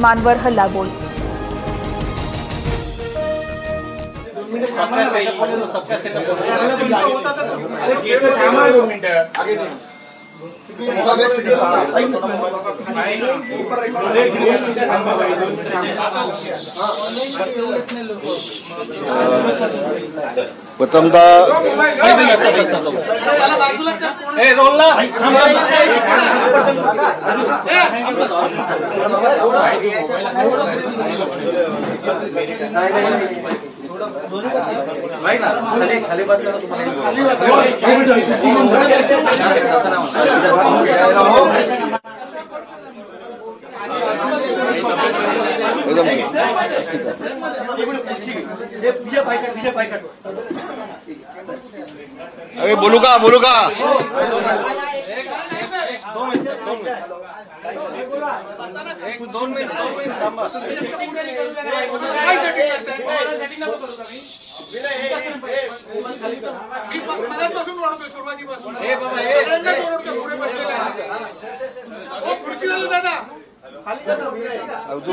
कदमांवर हल्लाबोल। प्रथमतः अरे बोलू का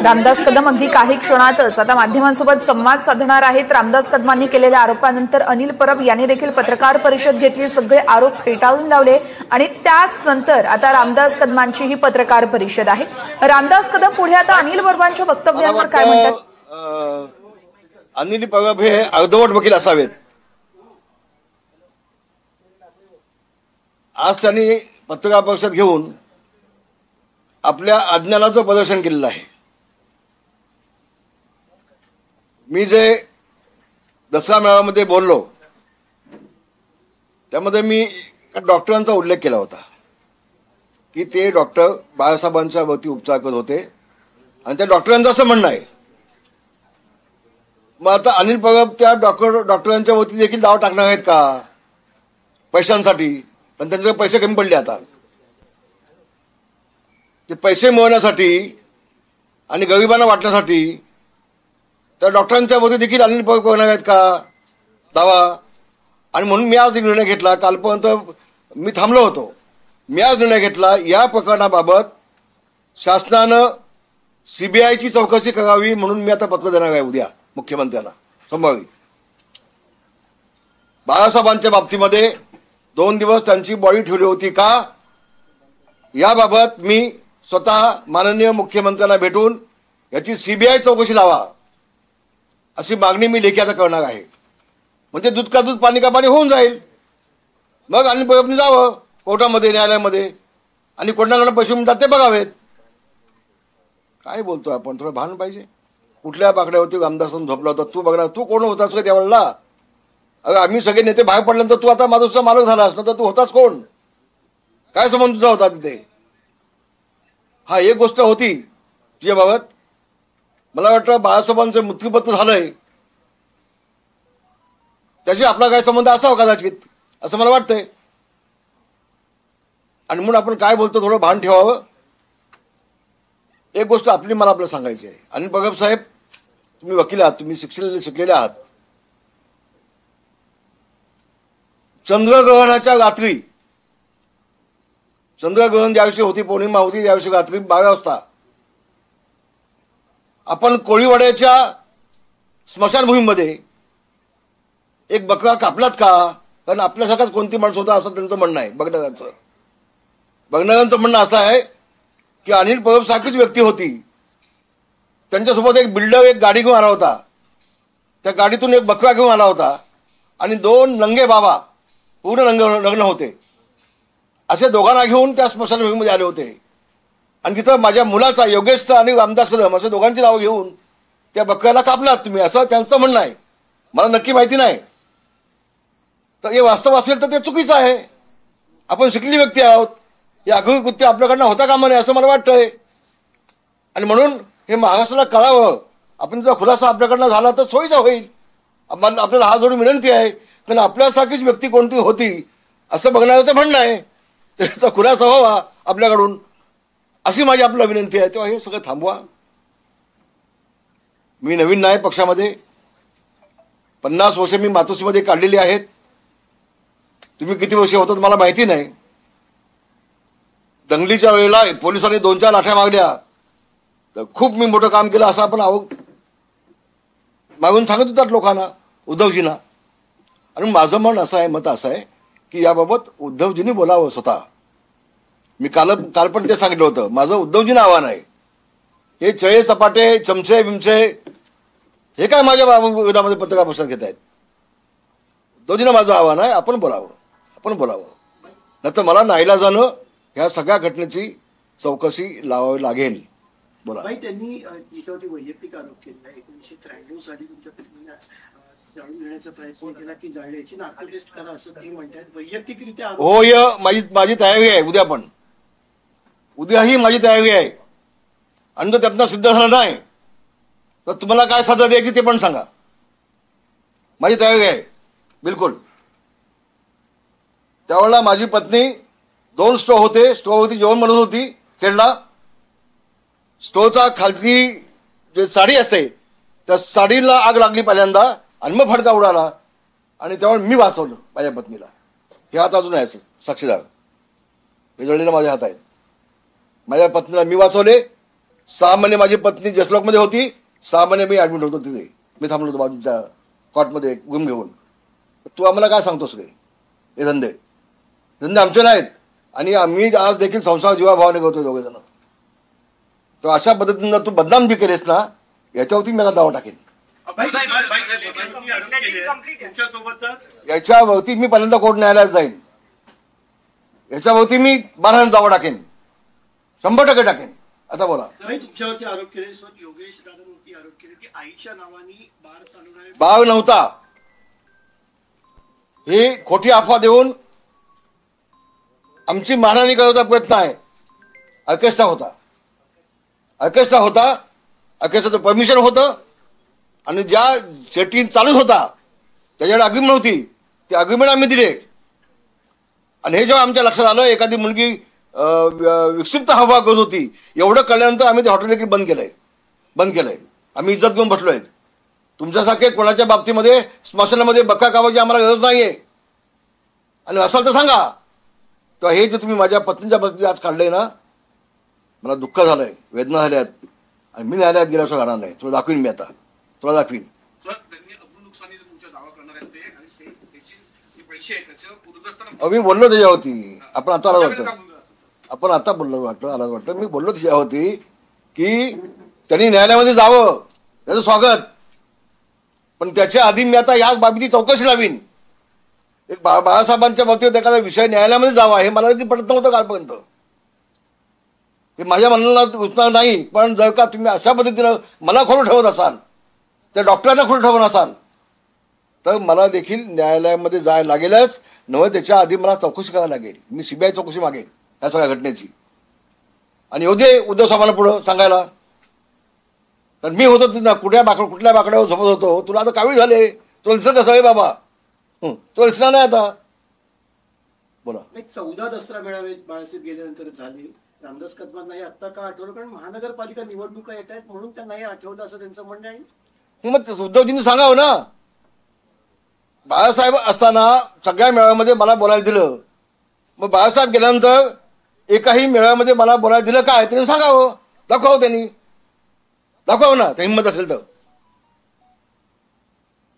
रामदास कदम अगदी काही क्षणातच आता माध्यमांसोबत संवाद साधणार आहेत। रामदास कदमांनी केलेल्या आरोपानंतर अनिल परब यांनी देखील पत्रकार परिषद घेतली, सगळे आरोप फेटाळून लावले आणि त्याच नंतर आता रामदास कदमांची ही पत्रकार परिषद आहे। रामदास कदम पुढे आता अनिल परबांच्या वक्तव्यांवर काय म्हणतात? अनिल परब हे अर्धवट वकील असावेत। आज त्यांनी पत्रकार परिषद घेऊन आपल्या अज्ञानाचं प्रदर्शन केलेलं आहे। मी जे दसरा मेळाव्यामध्ये बोललो त्यामध्ये मी डॉक्टरांचा उल्लेख केला होता की ते डॉक्टर बाळासाहेबांच्या वरती उपचार करत होते आणि त्या डॉक्टरांचं असं म्हणणं आहे। मग आता अनिल परब त्या डॉक्टरांच्या वरती देखील दावा टाकणार आहेत का पैशांसाठी? पण त्यांच्याकडे पैसे कमी पडले आता। ते पैसे मिळवण्यासाठी आणि गरिबांना वाटण्यासाठी त्या डॉक्टरांच्या वरती देखील अनिल परब करणार आहेत का दावा? आणि म्हणून मी आज एक निर्णय घेतला, कालपर्यंत मी थांबलो होतो, मी आज निर्णय घेतला या प्रकरणाबाबत शासनानं सीबीआयची चौकशी करावी म्हणून मी आता पत्र देणार आहे उद्या मुख्यमंत्र्यांना संभाव्य। बाळासाहेबांच्या बाबतीमध्ये 2 दिवस त्यांची बॉडी ठेवली होती का याबाबत मी स्वतः माननीय मुख्यमंत्र्यांना भेटून याची सीबीआय चौकशी लावा अशी मागणी मी लेखी आता करणार आहे। म्हणजे दूध का दूध पाणी का पाणी होऊन जाईल। मग अनिल परबनी जावं कोर्टामध्ये न्यायालयामध्ये आणि कोणाकडे पैसे मिळतात ते बघावेत। काय बोलतोय आपण? थोडं भान पाहिजे। कुठल्या बाकड्यावरती रामदासन झोपला होता तू? बघणार तू कोण होतास का त्यावेळेला? अगं आम्ही सगळे नेते बाहेर पडल्यानंतर तू आता माझा मालक झाला असता तर तू होतास कोण? काय संबंध तुझा होता तिथे? हा एक गोष्ट होती तुझ्याबाबत, मला वाटतं बाळासाहेबांचं मृत्यूपत्र झालंय त्याशी आपला काय संबंध असावा कदाचित असं मला वाटतंय। आणि म्हणून आपण काय बोलतो थोडं भान ठेवावं। एक गोष्ट मला आपल्याला सांगायची आहे। अनिल परब साहेब, तुम्ही वकील आहात, तुम्ही शिकलेले आहात। चंद्रग्रहणाच्या रात्री, चंद्रग्रहण ज्याविषयी होती, पौर्णिमा होती त्याविषयी रात्री 12 वाजता आपण कोळीवाड्याच्या स्मशानभूमीमध्ये एक बकरा कापलात का? कारण आपल्यासारखाच कोणती माणसं होता असं त्यांचं म्हणणं आहे। बघणाऱ्यांचं म्हणणं असं आहे की अनिल परब सारखीच व्यक्ती होती, त्यांच्यासोबत एक बिल्डर एक गाडी घेऊन आला होता, त्या गाडीतून एक बकरा घेऊन आला होता आणि 2 नंगे बाबा पूर्ण लग्न होते असे दोघांना घेऊन त्या स्मशानभूमीमध्ये आले होते आणि तिथं माझ्या मुलाचा योगेशचा आणि रामदास कदम असे दोघांची नावं घेऊन त्या बकऱ्याला कापलात तुम्ही असं त्यांचं म्हणणं आहे। मला नक्की माहिती नाही, तर हे वास्तव असेल तर ते चुकीचं आहे। आपण शिकलेली व्यक्ती आहोत, हे आगळी कृत्य आपल्याकडनं होता कामा नये असं मला वाटतंय। आणि म्हणून हे महाराष्ट्राला कळावं, आपण जर खुलासा आपल्याकडनं झाला तर सोयीचा होईल। आपल्याला हात जोडून विनंती आहे, कारण आपल्यासारखीच व्यक्ती कोणती होती असं बघण्याचं म्हणणं आहे, त्याचा खुलासा व्हावा आपल्याकडून अशी माझी आपल्याला विनंती आहे। तेव्हा हे सगळं थांबवा। मी नवीन नाही पक्षामध्ये, 50 वर्ष मी मातोश्रीमध्ये काढलेली आहेत। तुम्ही किती वर्ष होतात मला माहिती नाही। दंगलीच्या वेळेला पोलिसांनी 2-4 लाठ्या मारल्या, तर खूप मी मोठं काम केलं असं आपण मागून सांगत होतात लोकांना, उद्धवजींना. आणि माझं मत असं आहे की याबाबत उद्धवजींनी बोलावं स्वतः. मी काल पण ते सांगितलं होतं, माझं उद्धवजींना आव्हान आहे. हे चळे चपाटे चमचे बिमचे हे काय माझ्या विरोधामध्ये पत्रकार परिषद घेत आहेत. उद्धवजींना माझं आव्हान आहे, आपण बोलावं. नाहीतर मला नाईलाजानं ह्या सगळ्या घटनेची चौकशी लावावी लागेल. बोला. त्यांनी याच्यावरती वैयक्तिक आरोप केला. 1993 साली तुमच्या पत्नीला जाळून घेण्याचा प्रयत्न केला की जाळण्याची नाका टेस्ट करा असं ते म्हणतात. वैयक्तिकरित्या होय, माझी तयारी आहे. उद्याही माझी तयारी आहे. आणि जर त्यातनं सिद्ध झालं नाही तर तुम्हाला काय सजा द्यायची ते पण सांगा. माझी तयारी आहे बिलकुल. त्यावेळेला माझी पत्नी 2 स्टोववरती जेवण बनवत होती खेळला. स्टोवचा खालची जे साडी असते त्या साडीला आग लागली पहिल्यांदा आणि मग फडका उडाला आणि त्यावेळेला मी वाचवलं माझ्या पत्नीला. हे हात अजून आहे साक्षीदार, हे जळलेलं माझ्या हात आहेत. माझ्या पत्नीला मी वाचवले. 6 महिने माझी पत्नी जसलॉकमध्ये होती. 6 महिने मी ऍडमिट होतो तिथे. मी थांबलो होतो बाजूच्या कॉटमध्ये गुम घेऊन. तू आम्हाला काय सांगतोस रे? हे धंदे आमचे नाहीत. आणि आम्ही आज देखील संसार जीवाभावाने करतोय दोघे जण. तर अशा पद्धतीनं तू बदनाम बी केलेस ना, याच्यावरती मी दावा टाकेन. याच्यावरती मी पहिल्यांदा कोर्ट न्यायालयात जाईन. याच्यावरती मी 12 दावा टाकेन, 100% टाकेन. आता बोला. तुमच्यावरती आरोप केले, योगेश दादांवरती आरोप केले की आईच्या नावाने बार चालवणारे बाळ नव्हता. ही खोटी अफवा देऊन आमची मारहाणी करायचा प्रयत्न आहे. ऑर्केस्ट्रा होता. ऑर्केस्ट्राचं परमिशन होतं आणि ज्या सेटिंग चालूच होता त्याच्याकडे अग्रीमेंट होती. ती अग्रीमेंट आम्ही दिले. आणि हे जेव्हा आमच्या लक्षात आलं एखादी मुलगी विक्षिप्त हावभाव करत होती, एवढं कळल्यानंतर आम्ही ते हॉटेल देखील बंद केलंय. आम्ही इज्जत घेऊन बसलोय. तुमच्यासारखे कोणाच्या बाबतीमध्ये स्मशानामध्ये बक्का कावाची आम्हाला गरज नाहीये. आणि असाल तर सांगा. तर हे जे तुम्ही माझ्या पत्नीच्या बाबतीत आज काढलंय ना, मला दुःख झालंय, वेदना झाल्यात. आणि मी न्यायालयात गेल्याशिवाय राहणार नाही. तुला दाखवीन मी आता. मी बोललो त्याच्यावरती. आपण आता बोललो वाटतं. मी बोललो त्याच्यावरती की त्यांनी न्यायालयामध्ये जावं, त्याचं स्वागत. पण त्याच्या आधी मी आता या बाबतीची चौकशी लावीन. एक बाळासाहेबांच्या बाबतीत एखादा विषय न्यायालयामध्ये जावा हे मला पटत नव्हतं कालपर्यंत. हे माझ्या मनाला रुचणार नाही. पण जर का तुम्ही अशा पद्धतीनं मला खोटं ठेवत असाल, त्या डॉक्टरांना खोटं ठेवत असाल, तर मला देखील न्यायालयामध्ये जायला लागेलच. नव्हे त्याच्या आधी मला चौकशी करायला लागेल. मी सीबीआय चौकशी मागेन या सगळ्या घटनेची. आणि येऊ दे उद्धव साहेबांना पुढं सांगायला. तर मी होतो कुठल्या बाकड्यावर झोपत होतो. तुला आता कावीळ झाले, तुला दिसत कसं आहे बाबा? तुला दिसणार नाही आता. बोला. 14 दसरा मेळावे बाळासाहेब गेल्यानंतर झाले. रामदास कदमांना हे आत्ता का आठवलं? कारण महानगरपालिका निवडणुका येत आहेत म्हणून त्यांना हे आठवलं असं त्यांचं म्हणणं आहे. मग उद्धवजींनी सांगावं ना. बाळासाहेब असताना सगळ्या मेळाव्यामध्ये मला बोलायला दिलं. मग बाळासाहेब गेल्यानंतर एकाही मेळाव्यामध्ये मला बोलायला दिलं काय? त्यांनी सांगावं. दाखवावं ना, त्या हिंमत असेल तर.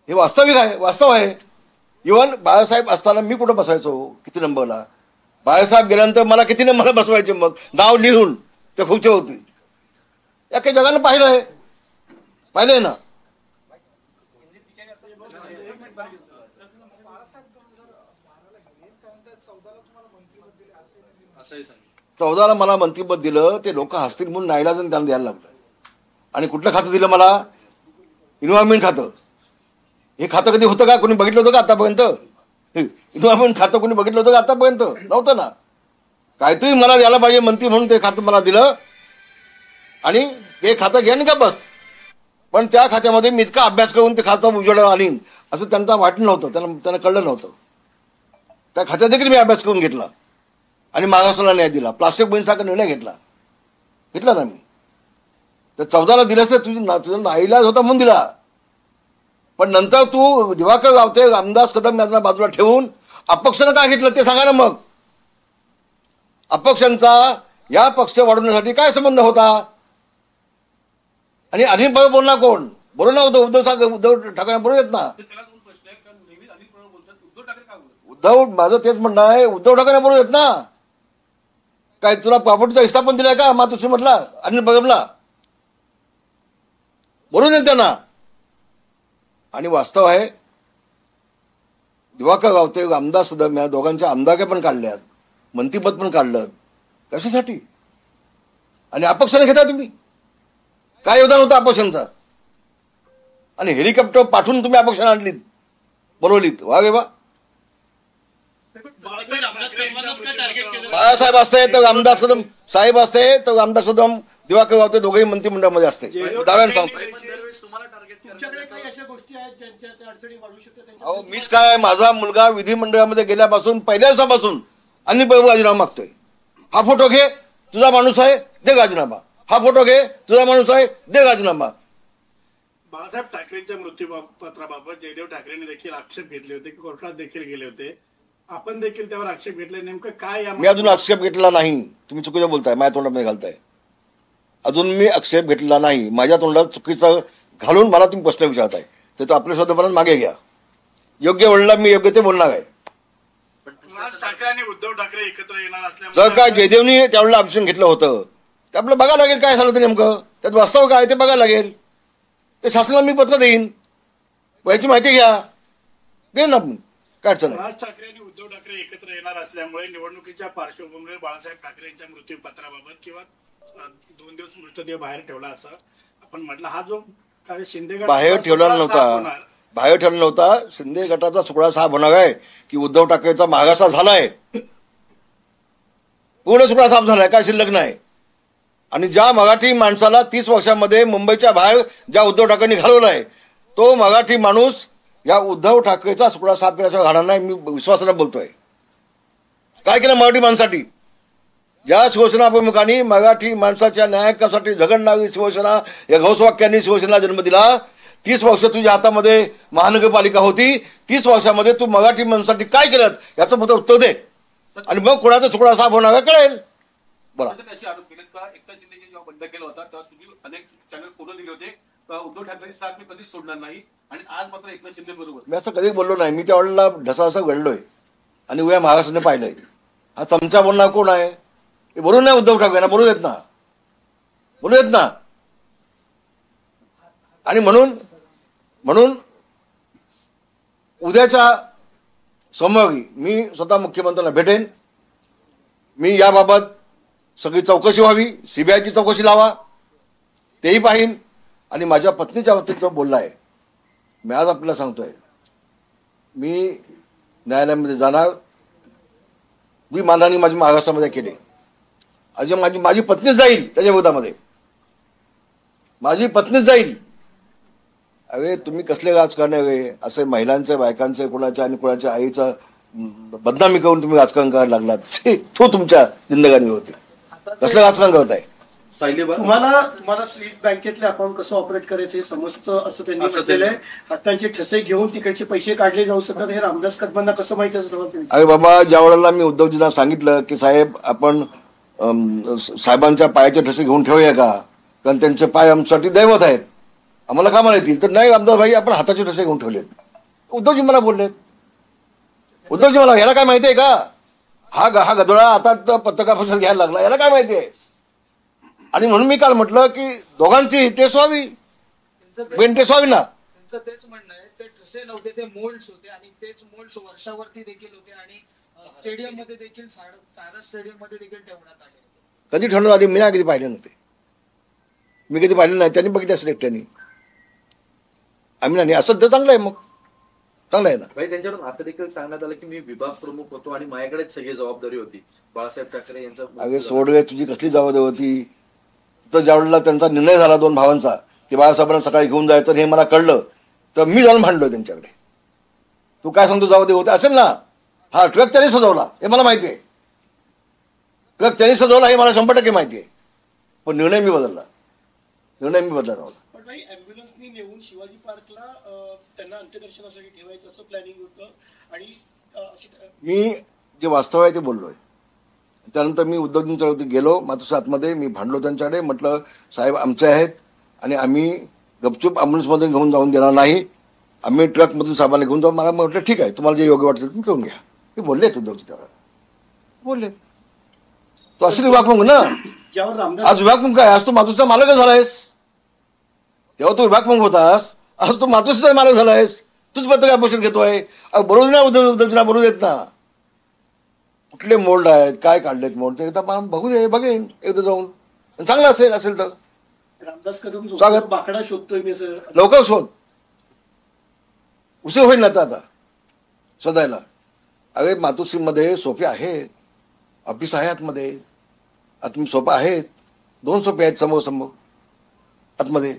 हे वास्तव आहे. इव्हन बाळासाहेब असताना मी कुठं बसायचो, किती नंबरला. बाळासाहेब गेल्यानंतर मला किती नंबरला बसवायचे, मग नाव लिहून ते खुर्चीवरती. या काही जगानं पाहिलंय ना. 14ला मला मंत्रिपद दिलं. ते लोक हसतील म्हणून नाईलाजाने त्यांना द्यायला लागलं. आणि कुठलं खातं दिलं मला? इन्व्हायरमेंट खातं. हे खातं कधी होतं का? कोणी बघितलं होतं का आतापर्यंत? इन्व्हायरमेंट खातं कोणी बघितलं होतं का आतापर्यंत? नव्हतं ना. काहीतरी मला द्यायला पाहिजे मंत्री म्हणून ते खातं मला दिलं. आणि ते खातं घ्या का बस. पण त्या खात्यामध्ये मी इतका अभ्यास करून ते खातं उजेडावर आणीन असं त्यांना वाटलं नव्हतं. त्यांना कळलं नव्हतं. त्या खात्यात देखील मी अभ्यास करून घेतला आणि महाराष्ट्राला न्याय दिला. प्लास्टिक बंदीचा निर्णय घेतला ना मी. तर 14ला दिलं तर तुझा नाईलाज होता म्हणून दिला. पण नंतर तू दिवाकर रावते, रामदास कदम यांना बाजूला ठेवून अपक्षानं काय घेतलं ते सांगा ना. मग अपक्षांचा या पक्ष वाढवण्यासाठी काय संबंध होता? आणि अनिल परब बोलणार कोण? बोलू ना उद्धव ठाकरे बोलू देत ना. माझं तेच म्हणणं आहे, उद्धव ठाकरे बोलू देत ना. काय तुला प्रॉपर्टीचा हिस्सा पण दिलाय का मातोश्री म्हटला अनिल परबला? बोलू देत त्यांना. आणि वास्तव आहे, दिवाकर रावते आमदार सुद्धा मी दोघांच्या आमदारक्या पण काढल्यात, मंत्रीपद पण काढलं. कशासाठी? आणि अपक्षाने घेता तुम्ही. काय योगदान होतं अपक्षांचं? आणि हेलिकॉप्टर पाठवून तुम्ही अपक्षाने आणलीत, बोलवलीत. वा गे वा. बाळासाहेब असते तर रामदास कदम साहेब असते तर रामदास कदम दिवाकर रावते दोघेही मंत्रिमंडळामध्ये असते. दाव्याने सांगतो. अहो मीच काय, माझा मुलगा विधिमंडळामध्ये गेल्यापासून पहिल्या दिवसापासून अनिल परब राजीनामा मागतोय. हा फोटो घे, तुझा माणूस आहे, दे राजीनामा. हा फोटो घे, तुझा माणूस आहे, दे राजीनामा. बाळासाहेब ठाकरेंच्या मृत्यूपत्राबाबत जयदेव ठाकरेंनी देखील आक्षेप घेतले होते, कोर्टात देखील गेले होते. आपण देखील त्यावर आक्षेप घेतले. नेमकं काय? मी अजून आक्षेप घेतला नाही. तुम्ही चुकीचं बोलताय, माझ्या तोंडामध्ये घालताय. अजून मी आक्षेप घेतलेला नाही. माझ्या तोंडात चुकीचं घालून मला तुम्ही प्रश्न विचारताय. त्याचं आपल्या शब्दापर्यंत मागे घ्या. योग्य वेळेला मी योग्य ते बोलणार आहे. राज ठाकरे आणि उद्धव ठाकरे एकत्र येणार असल्यामुळे जर काय जयदेवनी त्यावेळेला ऑप्शन घेतलं होतं ते आपलं बघायला लागेल काय झालं होतं नेमकं, त्यात वास्तव काय ते बघायला लागेल. ते शासनाला मी पत्र देईन, याची माहिती घ्या, देईन ना. काय अडचण आहे? राज ठाकरे आणि उद्धव ठाकरे एकत्र येणार असल्यामुळे निवडणुकीच्या पार्श्वभूमीवर बाळासाहेब ठाकरेंच्या मृत्यूपत्राबाबत किंवा 2 दिवस मृतदेह बाहेर ठेवला असं आपण म्हटलं. हा जो काय शिंदे गट बाहेर ठेवला नव्हता, बाहेर ठेवला नव्हता. शिंदे गटाचा सुकडा साफ होणार आहे की उद्धव ठाकरेचा महागासा झालाय, पूर्ण सुकडा साफ झालाय, काय शिल्लक नाही. आणि ज्या मराठी माणसाला 30 वर्षामध्ये मुंबईच्या बाहेर ज्या उद्धव ठाकरेंनी घालवलाय तो मराठी माणूस या उद्धव ठाकरेचा सुकडा साफ केल्याशिवाय घालणार नाही. मी विश्वासानं बोलतोय. काय केलं मराठी माणसासाठी? ज्या शिवसेना प्रमुखांनी मराठी माणसाच्या न्यायासाठी झगडणारी शिवसेना या घोषवाक्यांनी शिवसेना जन्म दिला. 30 वर्ष तुझ्या हातामध्ये महानगरपालिका होती, 30 वर्षामध्ये तू मराठी माणसासाठी काय केलं याचं फक्त उत्तर दे, आणि मग कोणाचा सुकडा साफ होणार कळेल. बोला. असे आरोप केलेत का एकनाथ शिंदेजी जेव्हा बंड केला होता तेव्हा तुम्ही अनेक चॅनल फोटो दिले होते का उद्धव ठाकरेंची साथ मी कधीच सोडणार नाही, आणि आज मात्र एकनाथ शिंदे बरोबर? मी असं कधी बोललो नाही. मी त्यावेळेला ढसा घडलोय आणि उद्या महाराष्ट्राने पाहिलंय. हा चमचा बोलणार कोण आहे? हे बोलून नाही उद्धव ठाकरे, बोलू देत ना, बोलू देत ना. आणि म्हणून उद्याच्या सोमवारी मी स्वतः मुख्यमंत्र्यांना भेटेन. मी याबाबत सगळी चौकशी व्हावी, सीबीआयची चौकशी लावा, तेही पाहीन. आणि माझ्या पत्नीच्या बाबतीत जो बोलला आहे, मी आज आपल्याला सांगतोय, मी न्यायालयामध्ये जाणार. मी मानहानी माझी महाराष्ट्रामध्ये केली, अजून माझी पत्नीच जाईल त्याच्या विरोधामध्ये, माझी पत्नीच जाईल. अरे तुम्ही कसले राजकारण आहे? असे महिलांचे, बायकांचे, कुणाच्या आणि कुणाच्या आईचा बदनामी करून तुम्ही राजकारण करायला लागलात. तो तुमच्या जिंदगानी होती. कसलं राजकारण करताय? तुम्हाला स्विस बँकेतले अकाउंट कसं ऑपरेट करायचं हे समजतं असं त्यांनी म्हटलेलं आहे. हातांचे ठसे घेऊन तिकडचे पैसे काढले जाऊ शकतात, हे रामदास कदमांना कसं माहिती असतं? अरे बाबा, ज्या वेळेला मी उद्धवजींना सांगितलं की साहेब आपण साहेबांच्या पायाचे ठसे घेऊन ठेवूया का, कारण त्यांचे पाय आमच्यासाठी दैवत आहेत, आम्हाला का म्हणायतील, तर नाही रामदास भाई आपण हाताचे ठसे घेऊन ठेवलेत. उद्धवजी मला बोललेत. उद्धवजी मला याला काय माहिती आहे का? हा गदोळा आता पत्रकार परिषद घ्यायला लागला, याला काय माहिती आहे? आणि म्हणून मी काल म्हटलं की दोघांची टेस्ट व्हावी, बेन टेस्ट व्हावी ना. त्यांचं तेच म्हणणं आहे, ते ठसे नव्हते, ते मोल्ड्स होते, आणि तेच मोल्ड्स वर्षावरती देखील होते, आणि स्टेडियम मध्ये देखील, सारा स्टेडियम मध्ये देखील ठेवण्यात आले. कधी ठेवण्यात आली? मी नाही कधी पाहिले नव्हते, मी कधी पाहिले नाही. त्यांनी बघितलं असेल एकट्याने, आम्ही नाही. असं तर चांगलं आहे, मग चांगलं आहे ना. भाई त्यांच्याकडून असं देखील सांगण्यात आलं की मी विभाग प्रमुख होतो आणि माझ्याकडेच सगळी जबाबदारी होती. बाळासाहेब ठाकरे यांचा अगे सोड रे, तुझी कसली जबाबदारी होती? तर ज्यावेळेला त्यांचा निर्णय झाला 2 भावांचा की बाळासाहेबांना सकाळी घेऊन जायचं, हे मला कळलं तर मी जाऊन भांडलोय त्यांच्याकडे. तू काय सांगतो जबाबदारी होते असेल ना? हा ट्रक त्यांनी सजवला हे मला माहिती आहे, ट्रक त्यांनी सजवला हे मला 100% माहिती आहे, पण निर्णय मी बदलला नव्हता. पण भाई अँब्युलन्सनी नेऊन शिवाजी पार्कला त्यांना अंत्यदर्शनासाठी ठेवायचं असं प्लॅनिंग होतं. आणि मी जे वास्तव आहे ते बोललोय. त्यानंतर मी उद्धवजींच्या वरती गेलो, मातोश्री आतमध्ये मी भांडलो त्यांच्याकडे, म्हटलं साहेब आमचे आहेत आणि आम्ही गपचूप ॲम्ब्युलन्समध्ये घेऊन जाऊन देणार नाही. आम्ही ट्रकमधून साहेबांना घेऊन जाऊन मला म्हटलं ठीक आहे तुम्हाला जे योग्य वाटतं तुम्ही घेऊन घ्या. हे बोललेत उद्धवजी त्यावेळेला बोलले. तो असली विभागप्रमुख ना. ज्यावर रामदास आज विभागप्रमुख काय आज तू मातोश्रीचा मालकच झालायस. तेव्हा तो विभागप्रमुख होतास आज तू मातोश्रीचा मालक झालायस. तूच पत्रकार परिषद घेतोय. बोलू ना उद्धवजींना बोलू देत ना. कुठले मोल्ड आहेत काय काढलेत मोल्ड ते एकदा बघू दे बघेन एकदा जाऊन चांगलं असेल तर रामदास कदम स्वागत. बाकडा शोधतोय मी असं लवकर शोध. उशीर होईल ना आता शोधायला. अरे मातोश्रीमध्ये सोफे आहेत ऑफिस आहे आतमध्ये. आतमध्ये सोफा आहेत 2 सोफे आहेत समोर आतमध्ये.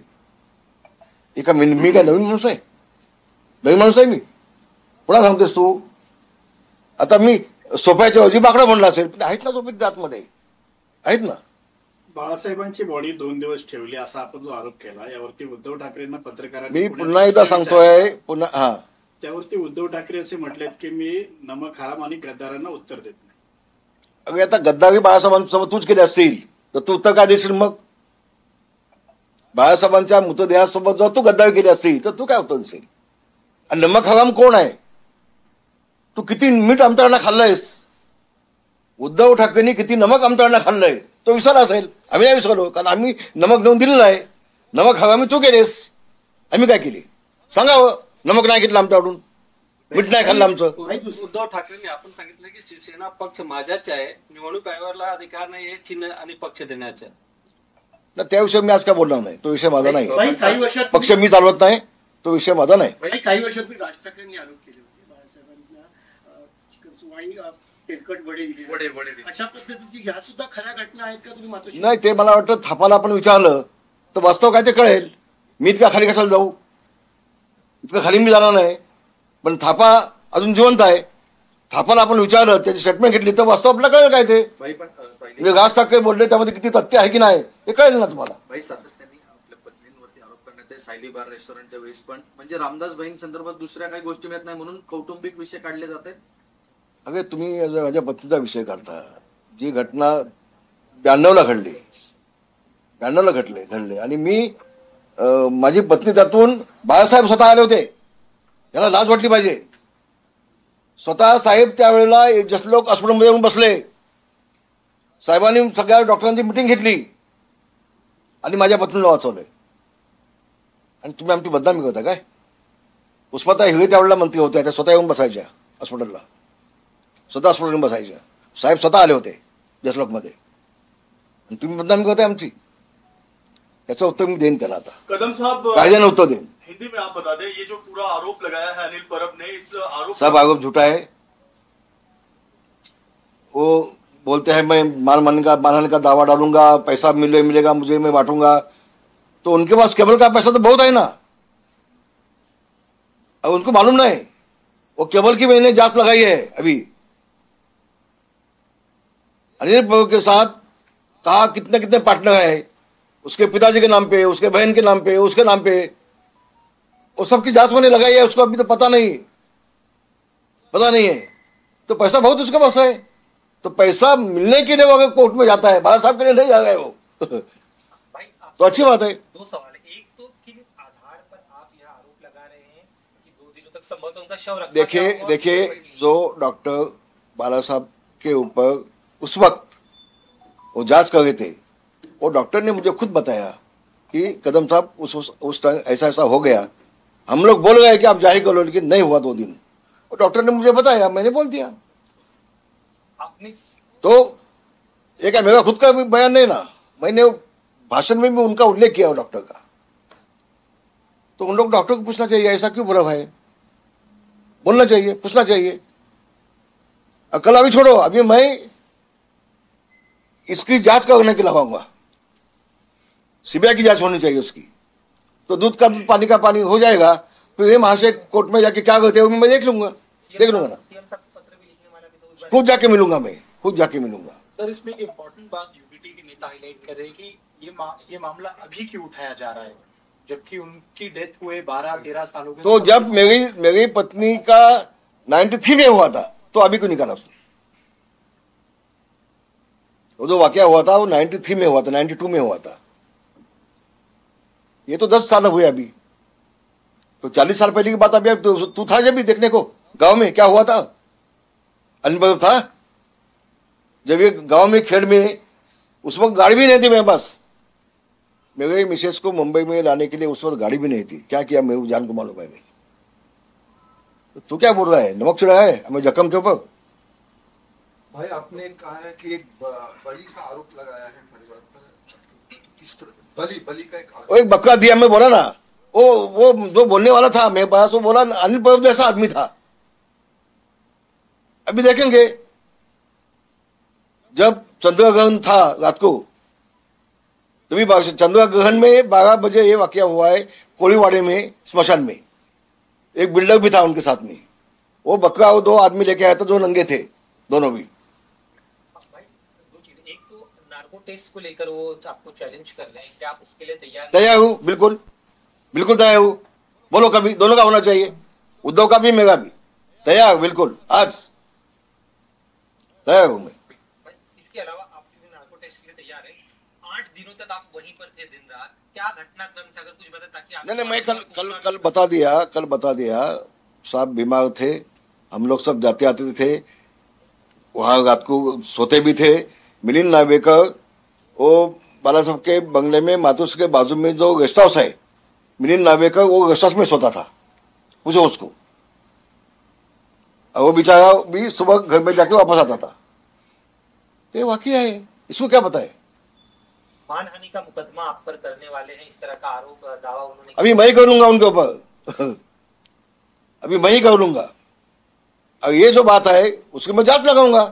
एका मी काय नवीन माणूस आहे मी पुन्हा सांगतेस तू. आता मी सोफ्याच्या ऐवजी बाकडा म्हणला असेल आहेत ना सोफे आतमध्ये आहेत ना. बाळासाहेबांची बॉडी 2 दिवस ठेवली असा आपण जो आरोप केला यावरती उद्धव ठाकरेंना पत्रकारांनी मी पुन्हा एकदा सांगतोय पुन्हा त्यावरती उद्धव ठाकरे असे म्हटलेत की मी नमक हराम आणि गद्दारांना उत्तर देत नाही. अगं आता गद्दारी बाळासाहेबांसोबत तूच केली असतील तर तू उत्तर काय देशील मग. बाळासाहेबांच्या मृतदेहासोबत जर तू गद्दारी केली असतील तर तू काय उत्तर देशील. आणि नमक हराम कोण आहे. तू किती मीठ आमच्याकडनं खाल्लंयस. उद्धव ठाकरेंनी किती नमक आमच्याकडनं खाल्लंय तो विसरला असेल. आम्ही नाही विसरलो कारण आम्ही नमक देऊन दिलेलं आहे. नमक हरामी तू केलेस आम्ही काय केली सांगावं. नमक नाही घेतलं आमच्याकडून मीठ नाही खाल्लं आमचं. उद्धव ठाकरेंनी आपण सांगितलं की शिवसेना पक्ष माझाच आहे निवडणूक आयोगाला अधिकार नाही आहे चिन्ह आणि पक्ष देण्याचा. त्याविषयी मी आज काय बोलणार नाही. तो विषय माझा नाही. काही वर्षात पक्ष मी चालवत नाही तो विषय माझा नाही. काही वर्षात मी राज ठाकरेंनी आरोप केले होते बाळासाहेबांना वाईन तेलकट वडे दिले अशा पद्धतीची ह्या सुद्धा खऱ्या घटना आहेत का तुम्ही मातोश्री नाही ते मला वाटतं थापाला आपण विचारलं तर वास्तव काय ते कळेल. मी इतका खाली कशाला जाऊ. इतकं खाली मी जाणार नाही. पण थापा अजून जिवंत आहे. थापाला आपण विचारलं त्याची स्टेटमेंट घेतली तर वास्तव आपल्याला कळेल काय ते. म्हणजे राज ठाकरे बोलले त्यामध्ये किती तथ्य आहे की नाही हे कळेल ना तुम्हाला. भाई सातत्याने आपल्या पत्नींवरती आरोप करण्यात आहे. सायली बार रेस्टॉरंटच्या वेळेस पण म्हणजे रामदास भाईं संदर्भात दुसऱ्या काही गोष्टी मिळत नाही म्हणून कौटुंबिक विषय काढले जात आहेत. अगे तुम्ही माझ्या पत्नीचा विषय करता. जी घटना 92ला घडले आणि मी माझी पत्नी त्यातून बाळासाहेब स्वतः आले होते. याला लाज वाटली पाहिजे. स्वतः साहेब त्यावेळेला जसलोक हॉस्पिटलमध्ये येऊन बसले. साहेबांनी सगळ्या डॉक्टरांची मिटिंग घेतली आणि माझ्या पत्नीला वाचवलंय. आणि तुम्ही आमची बदनामी करता काय. पुष्पाताई हिरे त्यावेळेला मंत्री होत्या त्या स्वतः येऊन बसायच्या हॉस्पिटलला. स्वतः हॉस्पिटलला बसायच्या. साहेब स्वतः आले होते जसलोकमध्ये आणि तुम्ही बदनामी करताय आमची. याचं उत्तर मी देईन त्याला आता कदम साहब कायद्याने उत्तर देईन. हिंदी में आप बता दें ये जो पूरा आरोप लगाया है अनिल परब ने इस आरोप सब आरोप झूठा है. वो बोलते हैं मैं मानहानि का दावा डालूंगा पैसा मिलेगा मुझे मैं बांटूंगा. तो उनके पास केबल का पैसा तो बहुत है ना. अब उनको मालूम नहीं वो केबल की मैंने जांच लगाई है अभी. अनिल परब के साथ कहा कितने कितने पार्टनर है उसके पिताजी के नाम पे उसके बहन के नाम पे उसके नाम पे वो सबकी जांच मैंने लगाई है. उसको अभी तो पता नहीं है. तो पैसा बहुत उसके पास है. तो पैसा मिलने के लिए वो अगर कोर्ट में जाता है बाला साहब के लिए नहीं जाएगा वो. तो अच्छी बात है. 2 सवाल है. एक तो किन आधार पर आप यह आरोप लगा रहे हैं कि 2 दिनों तक संभवतः उनका शव रखा. देखिए जो डॉक्टर बाला साहब के ऊपर उस वक्त वो जांच कर रहे थे वो डॉक्टर ने मुझे खुद बताया कि कदम साहब उस टाइम ऐसा हो गया. हम लोग बोल गए कि आप जाहिर करो लेकिन नहीं हुआ 2 दिन. वो डॉक्टर ने मुझे बताया मैंने बोल दिया. तो एक मेरा खुद का भी बयान नहीं ना. मैंने भाषण में भी उनका उल्लेख किया डॉक्टर का. तो उन लोग डॉक्टर को पूछना चाहिए ऐसा क्यों बोला भाई. बोलना चाहिए पूछना चाहिए. कल अभी छोड़ो अभी मैं इसकी जांच करने के लगाऊंगा. सीबीआई की जांच होनी चाहिए उसकी. तो दूध का दूध पानी का पानी हो जाएगा. फिर ये महाशय कोर्ट में जाके क्या करते हैं मैं देख लूंगा ना. खुद जाके मिलूंगा मैं खुद जाके मिलूंगा. सर इसमें एक इम्पोर्टेंट बात यूबीटी के नेता हाईलाइट कर रहे हैं कि ये मामला अभी क्यों उठाया जा रहा है जबकि उनकी डेथ हुए 12-13 साल हो गए. तो जब मेरी पत्नी का 93 में हुआ था तो अभी क्यों निकाला उसने. वो जो वाकया हुआ था वो 93 में हुआ था 92 में हुआ था. ये तो 10 साल हुए अभी, तो 40 साल पहले की बात अभी तू था जब भी देखने को गांव में क्या हुआ था, अनुभव था जब ये गांव में खेड़ में उस वक्त गाड़ी भी नहीं थी मेरे पास। मेरे मिसेस को मुंबई में लाने के लिए उस वक्त गाड़ी भी नहीं थी। क्या किया मैं जान को मालूम है नहीं। तो तू क्या बोल रहा है, नमक चढ़ाया है हमें जख्म के ऊपर। भाई आपने कहा है कि एक बलि का आरोप लगाया है परिवार पर, किस तरह बलि का एक आरोप? वो एक बकरा दिया, मैं बोला ना, वो जो बोलने वाला था मेरे पास, वो बोला अनिल परब जैसा आदमी था। अभी देखेंगे जब चंद्रग्रहण था रात को, तभी चंद्रग्रहण में 12 बजे ये वाकया हुआ है कोलीवाड़े में स्मशान में। एक बिल्डर भी था उनके साथ में। वो बकरा वो 2 आदमी लेके आया था जो नंगे थे दोनों भी। एक तो नार्को टेस्ट को लेकर वो आपको चैलेंज कर रहे हैं, क्या आप उसके लिए तैयार हूँ? बिल्कुल बिल्कुल तैयार हूँ। बोलो कभी, दोनों का होना चाहिए, उद्धव का भी मेरा भी तैयार, बिल्कुल आज तैयार हूँ मैं। इसके अलावा आप नार्को टेस्ट के लिए तैयार है। 8 दिनों तक आप वहीं पर थे दिन रात, क्या घटनाक्रम था, अगर कुछ बता ताकि आप। नहीं, मैं कल बता दिया साहब बीमार थे, हम लोग सब जाते आते थे वहां, रात को सोते भी थे। मिलिंद नार्वेकर वो बाला साहब के बंगले में मातुस के बाजू में जो गेस्ट हाउस है, मिलिंद नार्वेकर वो गेस्ट हाउस में सोता था, पूछो उसको। और वो बेचारा भी सुबह घर में जाके वापस आता था। ये वाकया है, इसको क्या पता है? मानहानि का मुकदमा आप पर करने वाले हैं, इस तरह का आरोप दावा उन्होंने। अभी मैं ही कर लूंगा उनके ऊपर अभी मैं ही कर लूंगा। और ये जो बात है उसकी मैं जांच लगाऊंगा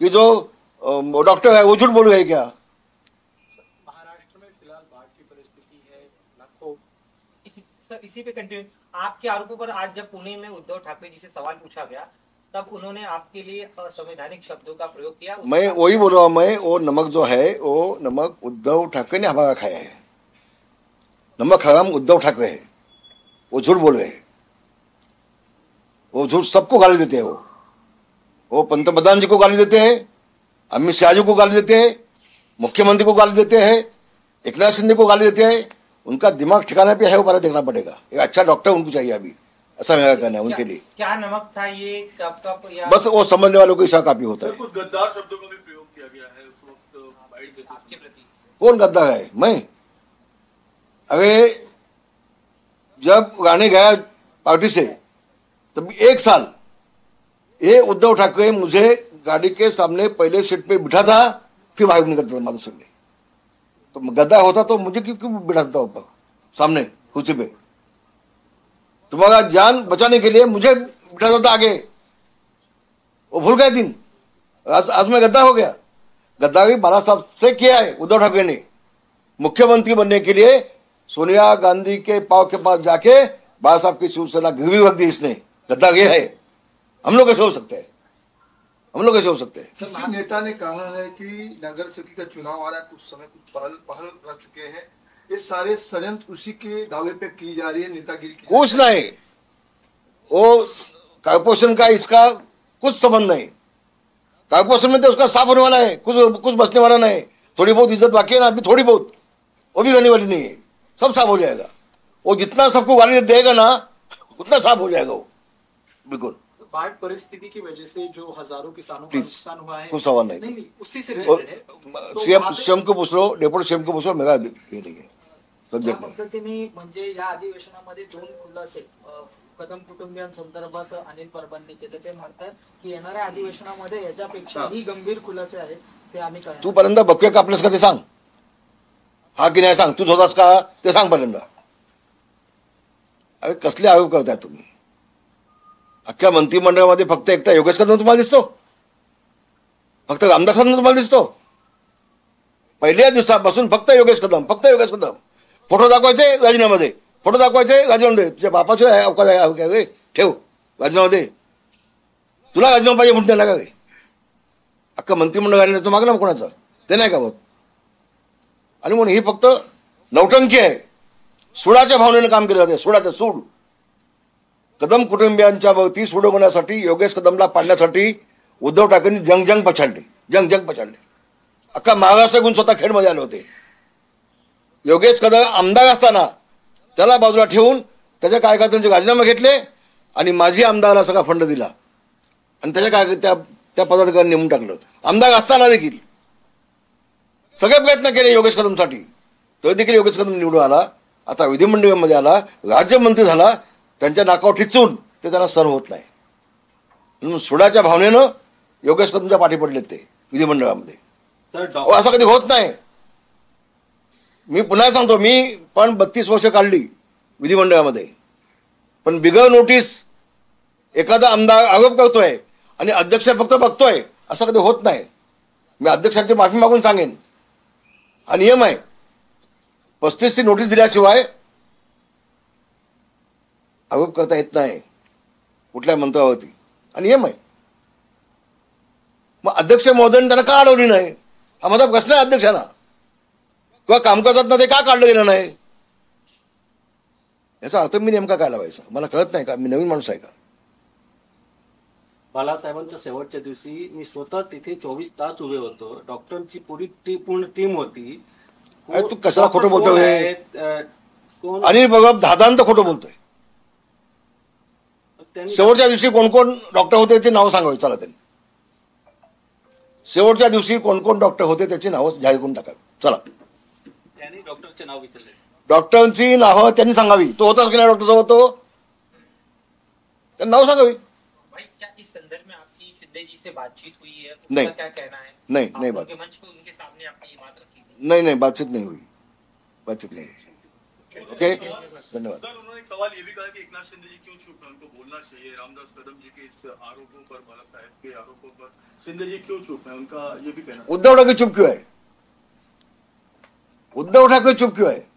कि जो डॉक्टर है वो झूठ बोल रहे क्या। महाराष्ट्र में फिलहाल बाढ़ की परिस्थिति है, लाखों। इसी पे कंटिन्यू, आपके आरोपों पर आज जब पुणे में उद्धव ठाकरे जी से सवाल पूछा गया, तब उन्होंने आपके लिए असंवैधानिक शब्दों का प्रयोग किया। मैं वही बोल रहा हूं, मैं वो नमक जो है वो नमक उद्धव ठाकरे ने हमारा खाया है। नमक हराम उद्धव ठाकरे है, वो झूठ बोल रहे हैं। वो झूठ सबको गाली देते हैं। वो पंतप्रधान जी को गाली देते हैं, अमित शाह जी को गाली देते हैं, मुख्यमंत्री को गाली देते हैं, एकनाथ शिंदे को गाली देते हैं। उनका दिमाग ठिकाने पे है वो पहले देखना पड़ेगा। एक अच्छा डॉक्टर उनको चाहिए अभी, ऐसा मेरा कहना है उनके लिए। क्या नमक था ये, कब या बस वो समझने वालों को ईशा काफी होता है। कुछ गद्दार शब्दों का भी प्रयोग किया गया है उस वक्त बाइट देते आपके प्रति। कौन गद्दार है? मैं? अरे जब गाने गया पार्टी से तब 1 साल ये उद्धव ठाकरे मुझे गाड़ी के सामने पहले सीट पे बिठा था, फिर बाहर निकलता था माधुसर में। तो गद्दार होता तो मुझे क्यों बिठाता था ऊपर सामने कुर्सी पे? तुम्हारा जान बचाने के लिए मुझे बिठाता था आगे। वो भूल गए दिन। आज मैं गद्दार हो गया। गद्दारी बाला साहब से किया है उद्धव ठाकरे ने। मुख्यमंत्री बनने के लिए सोनिया गांधी के पाव के पास जाके बाला साहब की शिवसेना गिरवी रख दी इसने। गद्दार ये है। हम लोग कैसे हो सकते हैं? हम लोग कैसे हो सकते हैं? किसी नेता ने कहा है कि नगर समिति का चुनाव आ रहा है, कुछ समय कुछ पहल कर चुके हैं, ये सारे षड्यंत्र उसी के दावे पे की जा रही है, नेतागिरी की। कुछ नहीं, वो कॉर्पोरेशन का इसका कुछ संबंध नहीं। कॉर्पोरेशन में तो उसका साफ होने वाला है, कुछ बचने वाला नहीं। थोड़ी बहुत इज्जत बाकी है ना अभी, थोड़ी बहुत, वो भी करने वाली नहीं है। सब साफ हो जाएगा। वो जितना सबको गाली देगा ना उतना साफ हो जाएगा वो, बिल्कुल। बाढ़ परिस्थिति की वजह से जो हजारों किसानों का नुकसान हुआ है, कुछ सवाल नहीं। नहीं, उसी से रिलेटेड है। सीएम को पूछ लो, डेप्यूटी सीएम को पूछ लो, मेरा ये नहीं है सब्जेक्ट नहीं। पद्धतीने म्हणजे या अधिवेशनामध्ये 2 खुलासे कदम कुटुंबियांसंदर्भात अनिल परबांनी केले. ते म्हणतात की येणाऱ्या अधिवेशनामध्ये याच्यापेक्षाही गंभीर खुलासे आहेत ते आम्ही करणार. तू पर्यंत बक्के कापलेस का ते सांग. हा की नाही सांग. तू होतास का ते सांग पर्यंत. अरे कसले आरोप करताय तुम्ही. अख्ख्या मंत्रिमंडळामध्ये फक्त एकटा योगेश कदम तुम्हाला दिसतो. फक्त रामदासांना तुम्हाला दिसतो. पहिल्या दिवसापासून फक्त योगेश कदम. फोटो दाखवायचे राजीनामध्ये. फोटो दाखवायचे राजीनामध्ये. तुझ्या बापाचे अवकाश आहे ठेव राजीनामध्ये. तुला राजीनामा पाहिजे म्हणून देणार का. अख्खा मंत्रिमंडळ राजीनामा तो मागला कोणाचा ते नाही का होत. आणि म्हणून ही फक्त नौटंकी आहे. सुडाच्या भावनेने काम केलं जाते. सुडाचं सूड. कदम कुटुंबियांच्या वरती सूड होण्यासाठी योगेश कदमला पाडण्यासाठी उद्धव ठाकरेंनी जंग पछाडली. जंग पछाडली. अख्खा महाराष्ट्र गुण स्वतः खेडमध्ये आले होते. योगेश कदम आमदार असताना त्याला बाजूला ठेवून त्याच्या कार्यकर्त्यांचे राजीनामे घेतले आणि माजी आमदाराला सगळा फंड दिला आणि त्या पदाधिकाऱ्यांनी नेमून टाकलं. आमदार असताना देखील सगळे प्रयत्न केले योगेश कदमसाठी, तर देखील योगेश कदम निवडून आला. आता विधिमंडळामध्ये आला, राज्यमंत्री झाला, त्यांच्या नाकावर ठिचून ते त्यांना सहन होत नाही. म्हणून सोडाच्या भावनेनं योगेश कदमच्या पाठी पडलेत ते विधिमंडळामध्ये. असं कधी होत नाही. मी पुन्हा सांगतो, मी पण 32 वर्ष काढली विधिमंडळामध्ये, पण बिगर नोटीस एखादा आमदार आरोप करतोय आणि अध्यक्ष फक्त बघतोय, असं कधी होत नाही. मी अध्यक्षांची माफी मागून सांगेन. हा नियम आहे. 35ची नोटीस दिल्याशिवाय आरोप करता येत नाही कुठल्या मंत्र्यावरती. हा नियम आहे. मग अध्यक्ष महोदयाने त्यांना का अडवली नाही, हा माझा प्रश्न आहे अध्यक्षांना. किंवा कामकाजात ते का काढलं गेलं नाही, याचा अर्थ मी नेमका काय लावायचा मला कळत नाही का. मी नवीन माणूस आहे का. बाळासाहेबांच्या शेवटच्या दिवशी मी स्वतः तिथे 24 तास उभे होतो. डॉक्टरांची पूर्ण टीम होती. तू कशाला खोटं बोलतोय. अनिल बगब दादांत खोटं बोलतोय. शेवटच्या दिवशी कोण कोण डॉक्टर होते ते नाव सांगावे. चला त्यांनी शेवटच्या दिवशी कोण कोण डॉक्टर होते त्याची नावं जाहीर करून टाकावी. चला त्यांनी डॉक्टरचे नाव विचारले. डॉक्टरांची नावं त्यांनी सांगावी. तो होताच की नाही डॉक्टर सोबत, तो त्यांनी नाव सांगावी. इस संदर्भ में आपकी शिंदे जी से बातचीत हुई है, नहीं, क्या कहना है? नहीं बात, मंच पे उनके सामने आपने ये बात रखी थी? नहीं बातचीत नहीं हुई. ओके, धन्यवाद. उन्होंने एक सवाल ये भी कहा कि एकनाथ शिंदे जी क्यों चुप हैं, उनको बोलना चाहिए. रामदास कदम जी के इस आरोपों पर, बाला साहेब के आरोपों पर शिंदे जी क्यों चुप हैं, उनका ये भी कहना. उद्धव ठाकरे चुप क्यों है. उद्धव ठाकरे चुप क्यों है.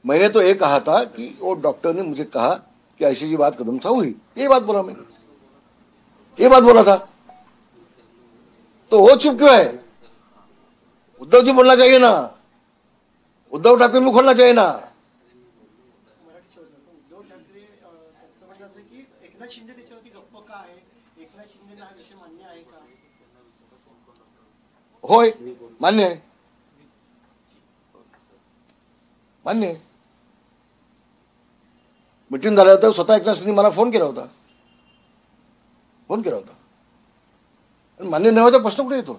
मैंने तो ये कहा था कि वो डॉक्टर ने मुझे कहा कि ऐसी जी बात कदम से हुई, ये बात बोला मैंने, ये बात बोला था. तो वो चुप क्यों है. उद्धव जी बोलना चाहिए ना. उद्धव ठाकरे मुख खोलना चाहिए ना. उद्धव ठाकरे त्यांचं म्हणणं असं की एकनाथ शिंदे त्याच्यावरती गप्प का आहे. एकनाथ शिंदेला हा विषय मान्य आहे का. होय, मान्य आहे. मान्य आहे. मीटिंग झाल्यानंतर स्वतः एकनाथ शिंदे मला फोन केला होता. मान्य न व्हायचा प्रश्न कुठे येतो.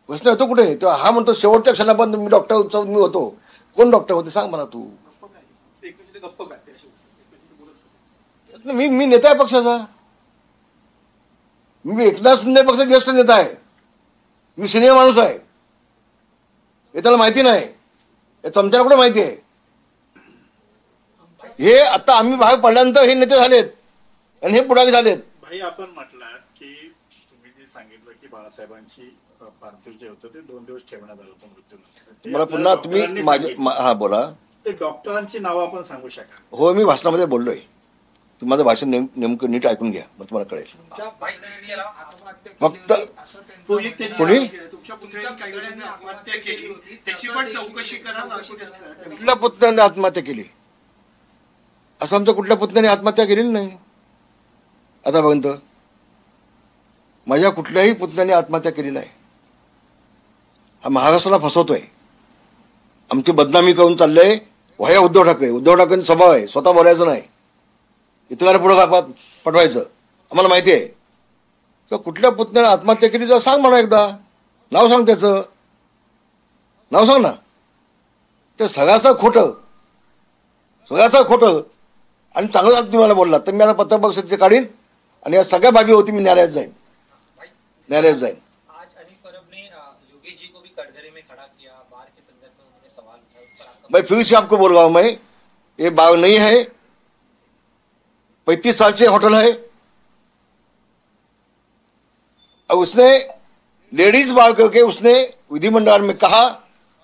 प्रश्न येतो कुठे. तो हा म्हणतो शेवटच्या क्षणापर्यंत मी डॉक्टर मी होतो. कोण डॉक्टर होते सांग मला तू. मी नेता आहे पक्षाचा. मी एकनाथ शिंदे पक्षाचा ज्येष्ठ नेता आहे. मी सिनियर माणूस आहे. हे त्याला माहिती नाही. हे चमच्याला कुठे माहिती आहे. हे आता आम्ही भाग पडल्यानंतर हे नेते झालेत आणि हे पुढारी झालेत. भाई आपण म्हटलं की तुम्ही जे सांगितलं की बाळासाहेबांची पार्थिव जे होतं ते 2 दिवस ठेवण्यात आलं होतं मृत्यूनंतर. मला पुन्हा तुम्ही माझे हा बोला. ते डॉक्टरांची नावं आपण सांगू शकाल. हो, मी भाषणामध्ये बोललोय. तुम्ही माझं भाषण नेमकं नीट ऐकून घ्या, मग तुम्हाला कळेल. फक्त कोणी तुमच्या पुतळ्याने काही जणांनी आत्महत्या केली, त्याची पण चौकशी करा. कुठल्या पुतण्याने आत्महत्या केली. असं आमच्या कुठल्या पुतण्याने आत्महत्या केलेली नाही आतापर्यंत. माझ्या कुठल्याही पुतण्याने आत्महत्या केली नाही. हा महाराष्ट्राला फसवतोय. आमची बदनामी करून चाललंय. वया उद्धव ठाकरेंचा स्वभाव आहे. स्वतः बोलायचं नाही, इतरांना पुढे पटवायचं. आम्हाला माहिती आहे. तर कुठल्या पुतण्याने आत्महत्या केली तर सांग मला एकदा. नाव सांग, त्याचं नाव सांग ना. ते सगळ्याचं खोटं आणि चांगलं तुम्ही मला बोललात तर मी आता पत्रकार परिषदेचे काढीन आणि या सगळ्या बाबी होती मी न्यायालयात जाईन. आज अनिल परब ने योगेश जी को भी कटघरे में खड़ा किया. बार के संदर्भ में उन्होंने सवाल किया. उस पर आपका मैं फिर से आपको बोल रहा हूं, मैं ये बार नहीं है. 35 साल से होटल है और उसने लेडीज बार करके उसने विधिमंडल में कहा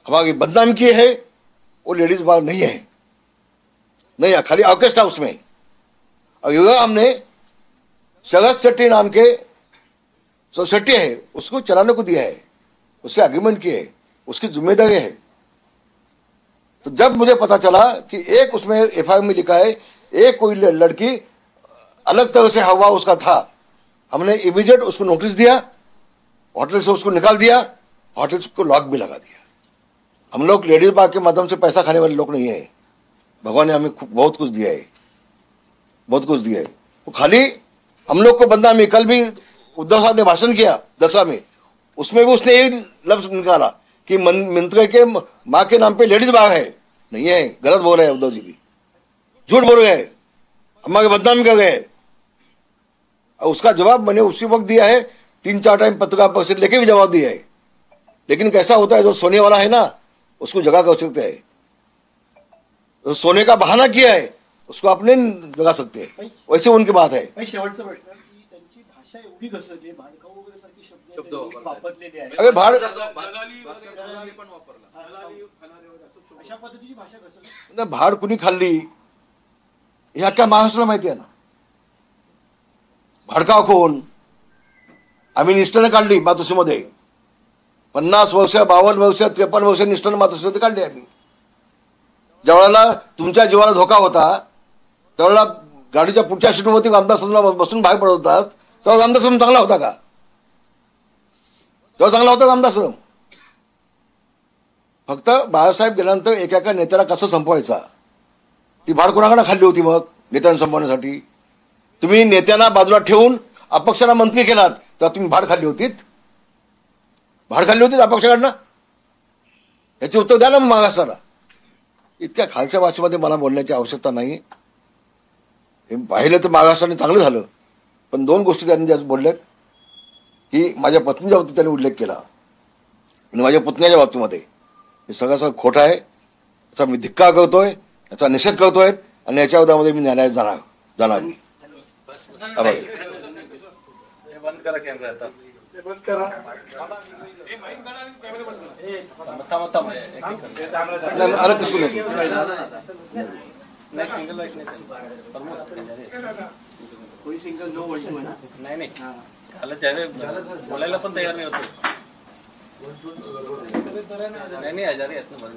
हमारी बदनाम की है. वो लेडीज बार नहीं है, नहीं, खाली ऑर्केस्ट्रा उसमें. और युवा हमने शरद शेट्टी नाम के सोसाइटी है उसको चलाने को दिया है. उससे एग्रीमेंट किए है. उसकी जिम्मेदारी है. तो जब मुझे पता चला कि एक उसमें एफआईआर में लिखा है एक कोई लड़की अलग तरह से हवा उसका था, हमने इमीडिएट उसको नोटिस दिया, होटल से उसको निकाल दिया. होटल्स को लॉक भी लगा दिया। हम लोग लेडीज बार के माध्यम से पैसा खाने वाले लोग नहीं है। भगवान ने हमें बहुत कुछ दिया है, बहुत कुछ दिया है। वो खाली हम लोग को बदनामी। कल भी उद्धव साहब ने भाषण किया दसरा में, उसमें भी उसने एक लफ्ज निकाला कि मंत्री के माँ के नाम पे लेडीज बार है। नहीं है, गलत बोल रहे हैं उद्धव जी भी, झूठ बोल गए, अम्मा के बदनाम कर गए। उसका जवाब मैंने उसी वक्त दिया है, 3-4 टाइम पत्रकार परिषद लेके भी जवाब दिया है। लेकिन कैसा होता है, जो सोने वाला है ना उसको जगह कर सकते हैं, जो सोने का बहाना किया है उसको अपने जगा सकते हैं। वैसे उनकी बात है। शेवटचा प्रश्न की त्यांची भाषा एवढी घसरली, भाडकाऊ वगैरे सारखे शब्द वापरलेले आहेत, अरे भाड अशा पद्धतीची भाषा घसरली। भाड कुणी खाल्ली हे अख्ख्या महाराष्ट्राला माहिती आहे ना। भाडकाव कोण? आम्ही निष्ठाने काढली मातोश्रीमध्ये 50 वर्ष, 52 वर्ष, 53 वर्ष निष्ठाने मातोश्रीमध्ये काढली आम्ही। ज्यावेळेला तुमच्या जीवाला धोका होता त्यावेळेला गाडीच्या पुढच्या सीटवरती आमदार सदनाला बसून बाहेर पडत होतात, तेव्हा आमदार सदन चांगला होता का? तेव्हा चांगला होता आमदार सदन? फक्त बाळासाहेब गेल्यानंतर एका नेत्याला कसं संपवायचा, ती भाड कोणाकडे खाल्ली होती? मग नेत्यांना संपवण्यासाठी तुम्ही नेत्यांना बाजूला ठेवून अपक्षाला मंत्री केलात, तर तुम्ही भाड खाल्ली होतीत? भाड खाल्ली होती अपक्षाकडनं? याचे उत्तर द्या ना महाराष्ट्राला। इतक्या खालच्या भाषेमध्ये मला बोलण्याची आवश्यकता नाही। हे पाहिलं तर महाराष्ट्राने चांगलं झालं, पण 2 गोष्टी त्यांनी ज्या बोलल्यात की माझ्या पत्नीच्या बाबतीत त्यांनी उल्लेख केला आणि माझ्या पुतण्याच्या बाबतीमध्ये, हे सगळं खोटं आहे। याचा मी धिक्कार करतोय, याचा निषेध करतोय आणि याच्या विरोधामध्ये मी न्यायालयात जाणार मी। बंद करा कॅमेरा आता, बंद करा। अलग किसको नहीं? नाही सिंगल वाईट नाही, कोई सिंगल नो वन टू है ना? नाही नाही, त्याला ज्यावेळेस बोलायला पण तयार नाही होतो। नाही नाही, आजारी आहेत ना बरं.